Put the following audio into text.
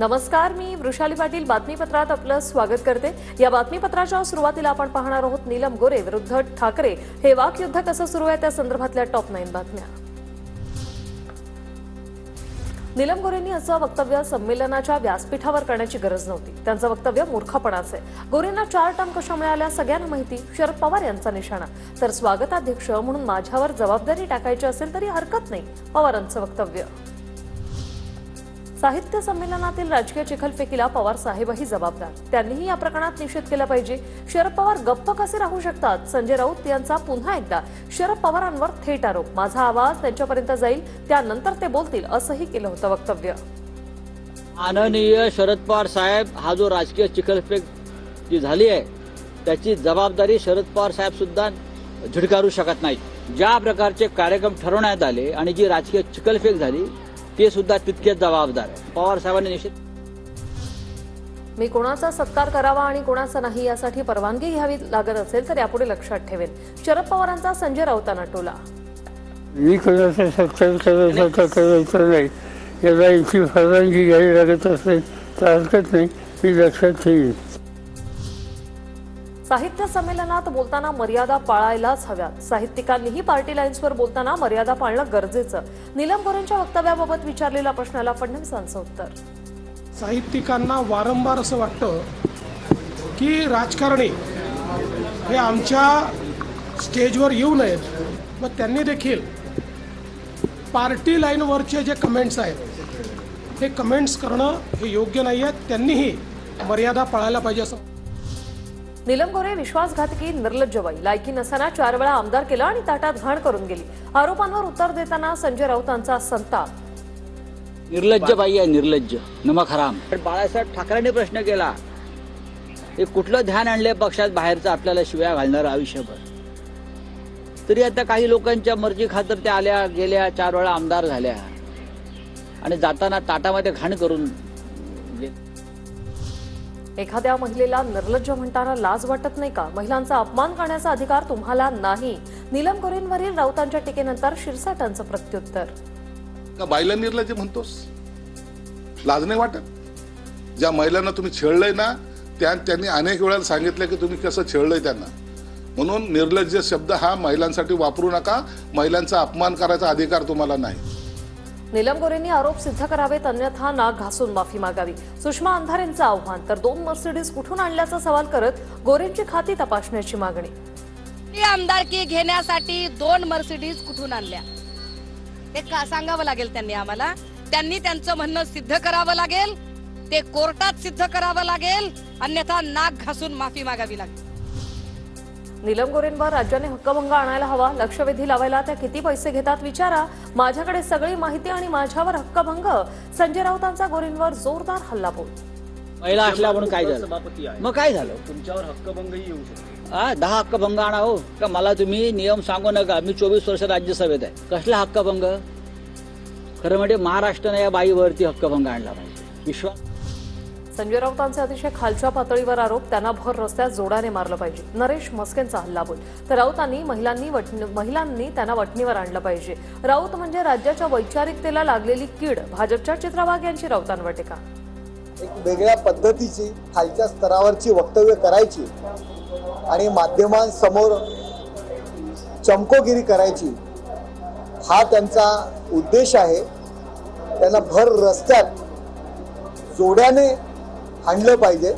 नमस्कार, मी वृषाली पाटील बातमीपत्रात आपलं स्वागत करते। या बातमीपत्राच्या सुरुवातीला आपण पाहणार आहोत नीलम गोरे विरुद्ध ठाकरे हे वाकयुद्ध कसं सुरू आहे त्या संदर्भातल्या टॉप 9 बातम्या। नीलम गोरेंनी असं वक्तव्य संमेलनाच्या व्यासपीठावर करण्याची गरज नव्हती। त्यांचं वक्तव्य मूर्खपणाचं आहे। गोरेंना 4 टर्म कशा मिळाल्या सगळ्यांना माहिती। शरद पवार यांचा निशाणा, तर स्वागताध्यक्ष म्हणून माझ्यावर जबाबदारी टाकायची असेल तरी हरकत नाही, पवारांचं वक्तव्य। साहित्य संमेलनातील राजकीय चिखलफेकीला पवार साहेबही जबाबदार, त्यांनीही या प्रकरणात निषेध केला पाहिजे। शरद पवार गप्प कसे राहू शकतात? संजय राऊत यांचा पुन्हा एकदा शरद पवारांवर थेट आरोप। माझा आवाज त्यांच्यापर्यंत जाईल त्यानंतर ते बोलतील असंही केलं होतं वक्तव्य। माननीय शरद पवार साहेब, हा जो राजकीय चिखलफेक जी झाली आहे त्याची जबाबदारी शरद पवार साहेब सुद्धा झुडकारू शकत नाहीत। ज्या प्रकारचे कार्यक्रम ठरवण्यात आले आणि जी राजकीय चिखलफेक झाली ते सुद्धा तितकेच जबाबदार आहे। पवार साहेबांनी निश्चित मी कोणाचा सत्कार करावा आणि कोणाचा नाही यासाठी परवानगी घ्यावी लागत असेल तर यापुढे लक्षात ठेवेन। शरद पवारांचा संजय राऊतांना टोला। मी कोणाचा सत्कार करायचा नाही, याला इतकी परवानगी घ्यावी लागत असेल तर हरकत नाही, मी लक्षात ठेवेन। साहित्य संमेलनात बोलताना मर्यादा पाळायलाच हव्यात। साहित्यिकांनीही पार्टी लाईन्सवर बोलताना मर्यादा पाळणं गरजेचं। नीलम गोरेंच्या वक्तव्याबाबत विचारलेल्या प्रश्नाला फडणवीसांचं उत्तर। साहित्यिकांना वारंवार असं वाटतं की राजकारणी हे आमच्या स्टेजवर येऊ नयेत, मग त्यांनी देखील पार्टी लाईनवरचे जे कमेंट्स आहेत हे कमेंट्स करणं हे योग्य नाही आहे। त्यांनीही मर्यादा पाळायला पाहिजे असं। नीलम गोरे विश्वासघातकी निर्लज्जबाई, लायकी नसताना 4 वेळा आमदार केलं आणि ताटात घाण करून गेली। आरोपांवर उत्तर देताना संजय राऊतांचा संताप। निर्लज्जबाई आहे, निर्लज्ज नमक हराम। बाळासाहेब ठाकरेंनी प्रश्न केला, हे कुठलं ध्यान आणलंय पक्षात बाहेरचं आपल्याला शिव्या घालणारं आयुष्यभर? तरी आता काही लोकांच्या मर्जी खातर त्या आल्या गेल्या, 4 वेळा आमदार झाल्या आणि जाताना ताटामध्ये घाण करून एखाद्या महिलेला निर्लज्ज म्हणताना लाज वाटत नाही का? महिलांचा अपमान करण्याचा अधिकार तुम्हाला नाही। नीलम गोरेंवरील राऊतांच्या टीकेनंतर शिरसाटांचं प्रत्युत्तर। का बाईला निर्लज्ज म्हणतोस? लाज नाही वाटत? ज्या महिलांना तुम्ही छेडलंय ना त्यांनी अनेक वेळा सांगितलं की तुम्ही कसं छेडलंय त्यांना, म्हणून निर्लज्ज शब्द हा महिलांसाठी वापरू नका। महिलांचा अपमान करायचा अधिकार तुम्हाला नाही। नीलम गोरेंनी आरोप सिद्ध करावेत, अन्यथा नाक घासून माफी मागावी। सुषमा अंधारेंचं आव्हान, तर 2 मर्सिडीज कुठून आणल्याचा सवाल करत गोरेंची खाती तपासण्याची मागणी। आमदारकी घेण्यासाठी 2 मर्सिडीज कुठून आणल्या ते का सांगावं लागेल त्यांनी आम्हाला। त्यांनी त्यांचं म्हणणं सिद्ध करावं लागेल, ते कोर्टात सिद्ध करावं लागेल, अन्यथा नाक घासून माफी मागावी लागेल। नीलम गोरेंवर राज्याने हक्कभंग आणायला हवा। लक्षवेधी लावायला त्या किती पैसे घेतात विचारा। माझ्याकडे सगळी माहिती आणि माझ्यावर हक्कभंग। संजय राऊतांचा गोरेंवर जोरदार हल्लाबोल। महिला असल्या म्हणून काय झालं? मग काय झालं? तुमच्यावर हक्कभंगही येऊ शकतो। 10 हक्कभंग आणा हो का? मला तुम्ही नियम सांगू नका। मी 24 वर्ष राज्यसभेत आहे। कसला हक्कभंग? खरं म्हणजे महाराष्ट्राने या बाईवरती हक्कभंग आणला पाहिजे। विश्वास संजय राऊतांचे अतिशय खालच्या पातळीवर आरोप, त्यांना भर रस्त्यात जोडाने मारलं पाहिजे। नरेश मस्केंचा हल्लाबोल, तर राऊतांनी महिलांनी त्यांना वठणीवर आणलं पाहिजे। राऊत म्हणजे राज्याच्या वैचारिकतेला लागलेली कीड। भाजपच्या चित्रा वाघ यांची राऊतांवर टीका। एक वेगळ्या पद्धतीची खालच्या स्तरावरची वक्तव्य करायची आणि माध्यमांसमोर चमकोगिरी करायची, हा त्यांचा उद्देश आहे। त्यांना भर रस्त्यात जोड्याने आणलं पाहिजे।